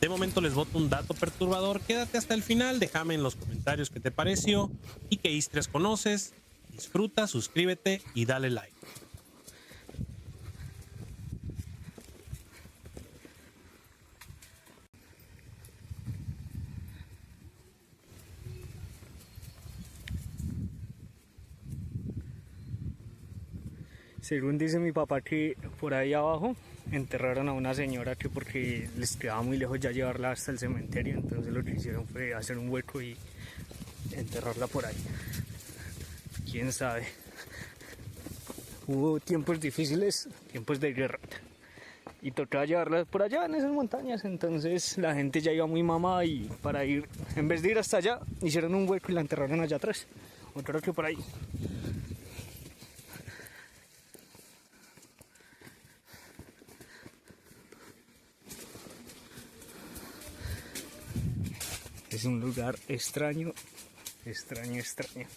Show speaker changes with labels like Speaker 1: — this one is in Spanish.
Speaker 1: De momento les boto un dato perturbador, quédate hasta el final, déjame en los comentarios qué te pareció y qué historias conoces. Disfruta, suscríbete y dale like.
Speaker 2: Según dice mi papá que por ahí abajo enterraron a una señora que porque les quedaba muy lejos ya llevarla hasta el cementerio, entonces lo que hicieron fue hacer un hueco y enterrarla por ahí. Quién sabe. Hubo tiempos difíciles, tiempos de guerra, y tocaba llevarla por allá en esas montañas, entonces la gente ya iba muy mamada y para ir, en vez de ir hasta allá, hicieron un hueco y la enterraron allá atrás. O creo que por ahí. Es un lugar extraño, extraño, extraño.